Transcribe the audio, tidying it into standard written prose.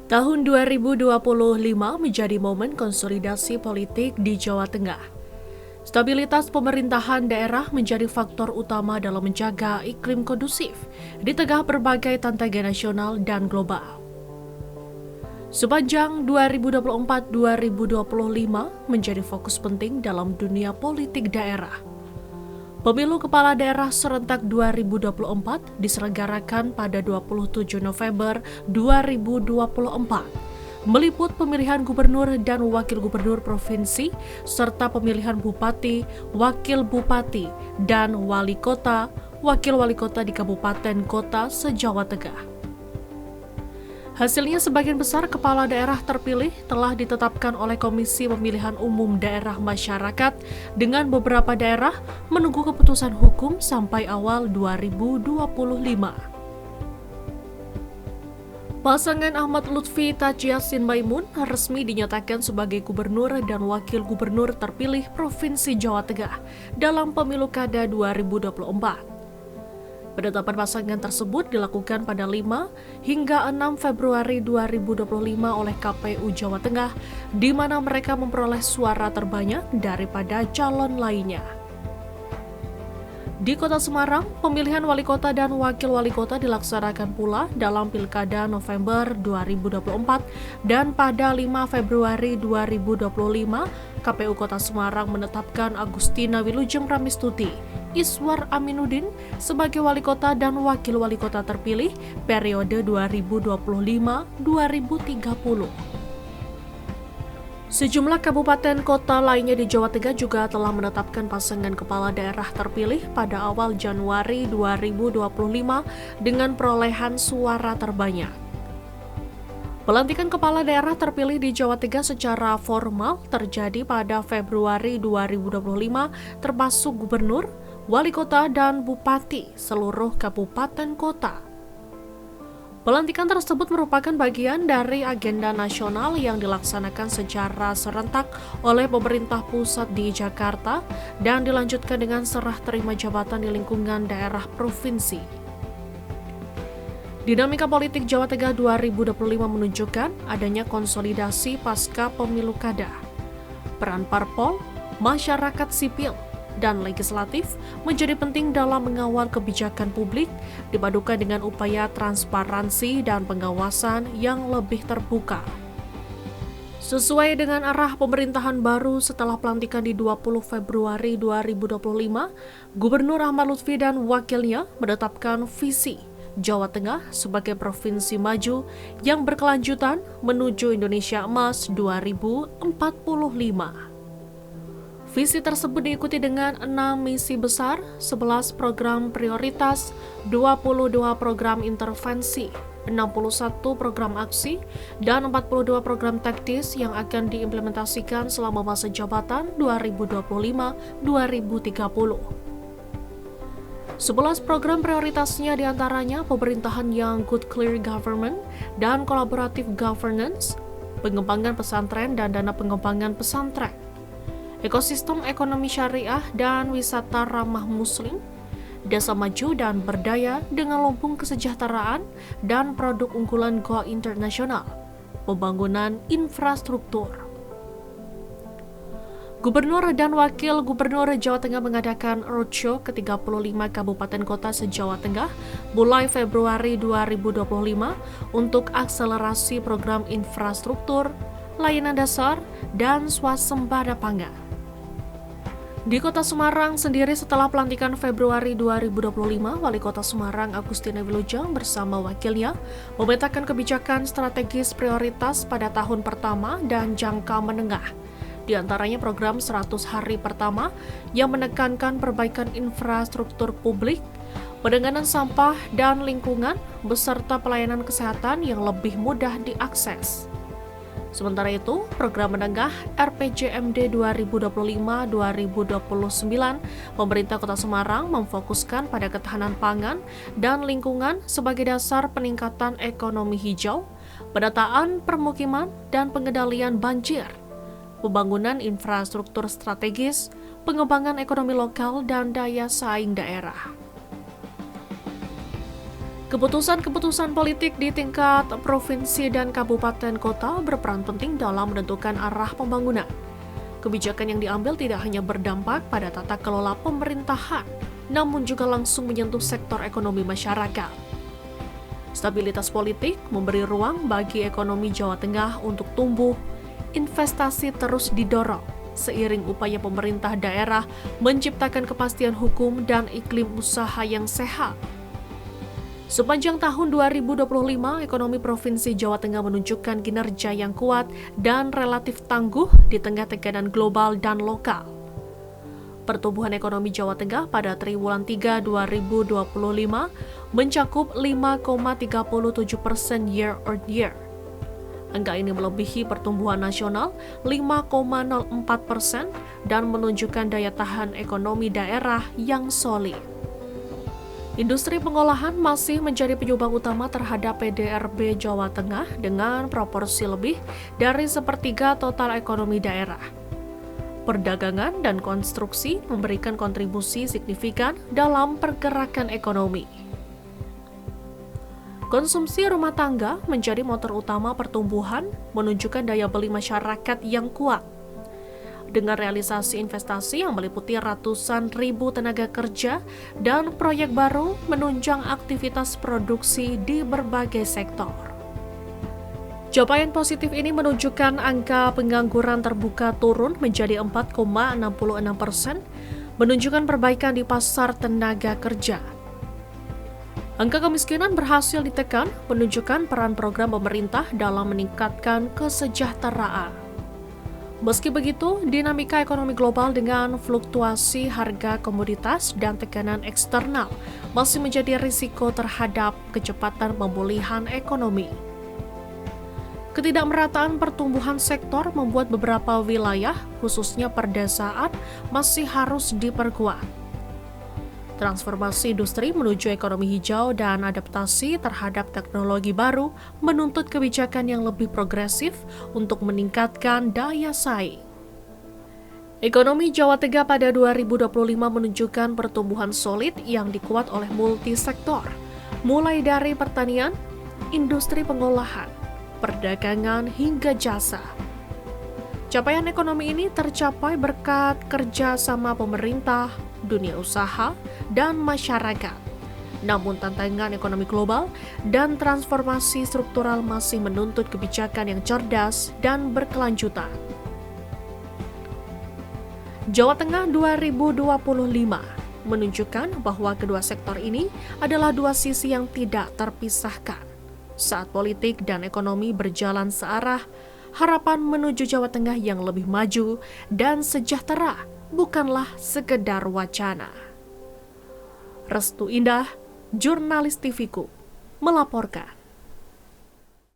Tahun 2025 menjadi momen konsolidasi politik di Jawa Tengah. Stabilitas pemerintahan daerah menjadi faktor utama dalam menjaga iklim kondusif di tengah berbagai tantangan nasional dan global. Sepanjang 2024-2025 menjadi fokus penting dalam dunia politik daerah. Pemilu Kepala Daerah serentak 2024 diselenggarakan pada 27 November 2024, meliput pemilihan gubernur dan wakil gubernur provinsi, serta pemilihan bupati, wakil bupati, dan wali kota, wakil wali kota di kabupaten kota se-Jawa Tengah. Hasilnya sebagian besar kepala daerah terpilih telah ditetapkan oleh Komisi Pemilihan Umum Daerah Masyarakat dengan beberapa daerah menunggu keputusan hukum sampai awal 2025. Pasangan Ahmad Lutfi Taj Yassin Maimun resmi dinyatakan sebagai gubernur dan wakil gubernur terpilih Provinsi Jawa Tengah dalam Pemilu Kada 2024. Penetapan pasangan tersebut dilakukan pada 5 hingga 6 Februari 2025 oleh KPU Jawa Tengah, di mana mereka memperoleh suara terbanyak daripada calon lainnya. Di Kota Semarang, pemilihan wali kota dan wakil wali kota dilaksanakan pula dalam Pilkada November 2024 dan pada 5 Februari 2025, KPU Kota Semarang menetapkan Agustina Wilujeng Ramistuti Iswar Aminuddin sebagai wali kota dan wakil wali kota terpilih periode 2025-2030. Sejumlah kabupaten kota lainnya di Jawa Tengah juga telah menetapkan pasangan kepala daerah terpilih pada awal Januari 2025 dengan perolehan suara terbanyak. Pelantikan kepala daerah terpilih di Jawa Tengah secara formal terjadi pada Februari 2025, termasuk gubernur, wali kota, dan bupati seluruh kabupaten kota. Pelantikan tersebut merupakan bagian dari agenda nasional yang dilaksanakan secara serentak oleh pemerintah pusat di Jakarta dan dilanjutkan dengan serah terima jabatan di lingkungan daerah provinsi. Dinamika politik Jawa Tengah 2025 menunjukkan adanya konsolidasi pasca pemilu kada. Peran parpol, masyarakat sipil, dan legislatif menjadi penting dalam mengawal kebijakan publik, dipadukan dengan upaya transparansi dan pengawasan yang lebih terbuka. Sesuai dengan arah pemerintahan baru setelah pelantikan di 20 Februari 2025, Gubernur Ahmad Lutfi dan wakilnya menetapkan visi Jawa Tengah sebagai provinsi maju yang berkelanjutan menuju Indonesia Emas 2045. Visi tersebut diikuti dengan 6 misi besar, 11 program prioritas, 22 program intervensi, 61 program aksi, dan 42 program taktis yang akan diimplementasikan selama masa jabatan 2025-2030. 11 program prioritasnya diantaranya pemerintahan yang good clear government dan collaborative governance, pengembangan pesantren dan dana pengembangan pesantren, ekosistem ekonomi syariah dan wisata ramah muslim, desa maju dan berdaya dengan lumbung kesejahteraan dan produk unggulan go internasional, pembangunan infrastruktur. Gubernur dan Wakil Gubernur Jawa Tengah mengadakan roadshow ke 35 kabupaten kota se-Jawa Tengah mulai Februari 2025 untuk akselerasi program infrastruktur, layanan dasar, dan swasembada pangan. Di Kota Semarang sendiri setelah pelantikan Februari 2025, Wali Kota Semarang Agustina Wilujeng bersama wakilnya memetakan kebijakan strategis prioritas pada tahun pertama dan jangka menengah. Di antaranya program 100 hari pertama yang menekankan perbaikan infrastruktur publik, penanganan sampah dan lingkungan, beserta pelayanan kesehatan yang lebih mudah diakses. Sementara itu, program menengah RPJMD 2025-2029, pemerintah Kota Semarang memfokuskan pada ketahanan pangan dan lingkungan sebagai dasar peningkatan ekonomi hijau, penataan permukiman dan pengendalian banjir, pembangunan infrastruktur strategis, pengembangan ekonomi lokal, dan daya saing daerah. Keputusan-keputusan politik di tingkat provinsi dan kabupaten kota berperan penting dalam menentukan arah pembangunan. Kebijakan yang diambil tidak hanya berdampak pada tata kelola pemerintahan, namun juga langsung menyentuh sektor ekonomi masyarakat. Stabilitas politik memberi ruang bagi ekonomi Jawa Tengah untuk tumbuh, investasi terus didorong, seiring upaya pemerintah daerah menciptakan kepastian hukum dan iklim usaha yang sehat. Sepanjang tahun 2025, ekonomi Provinsi Jawa Tengah menunjukkan kinerja yang kuat dan relatif tangguh di tengah tekanan global dan lokal. Pertumbuhan ekonomi Jawa Tengah pada triwulan 3 2025 mencakup 5,37% year on year. Angka ini melebihi pertumbuhan nasional 5,04% dan menunjukkan daya tahan ekonomi daerah yang solid. Industri pengolahan masih menjadi penyumbang utama terhadap PDRB Jawa Tengah dengan proporsi lebih dari sepertiga total ekonomi daerah. Perdagangan dan konstruksi memberikan kontribusi signifikan dalam pergerakan ekonomi. Konsumsi rumah tangga menjadi motor utama pertumbuhan, menunjukkan daya beli masyarakat yang kuat. Dengan realisasi investasi yang meliputi ratusan ribu tenaga kerja dan proyek baru menunjang aktivitas produksi di berbagai sektor. Capaian positif ini menunjukkan angka pengangguran terbuka turun menjadi 4,66%, menunjukkan perbaikan di pasar tenaga kerja. Angka kemiskinan berhasil ditekan, menunjukkan peran program pemerintah dalam meningkatkan kesejahteraan. Meski begitu, dinamika ekonomi global dengan fluktuasi harga komoditas dan tekanan eksternal masih menjadi risiko terhadap kecepatan pemulihan ekonomi. Ketidakmerataan pertumbuhan sektor membuat beberapa wilayah, khususnya perdesaan, masih harus diperkuat. Transformasi industri menuju ekonomi hijau dan adaptasi terhadap teknologi baru menuntut kebijakan yang lebih progresif untuk meningkatkan daya saing. Ekonomi Jawa Tengah pada 2025 menunjukkan pertumbuhan solid yang dikuat oleh multisektor, mulai dari pertanian, industri pengolahan, perdagangan hingga jasa. Capaian ekonomi ini tercapai berkat kerja sama pemerintah, dunia usaha, dan masyarakat. Namun tantangan ekonomi global dan transformasi struktural masih menuntut kebijakan yang cerdas dan berkelanjutan. Jawa Tengah 2025 menunjukkan bahwa kedua sektor ini adalah dua sisi yang tidak terpisahkan. Saat politik dan ekonomi berjalan searah, harapan menuju Jawa Tengah yang lebih maju dan sejahtera bukanlah sekedar wacana. Restu Indah, Jurnalis TVku, melaporkan.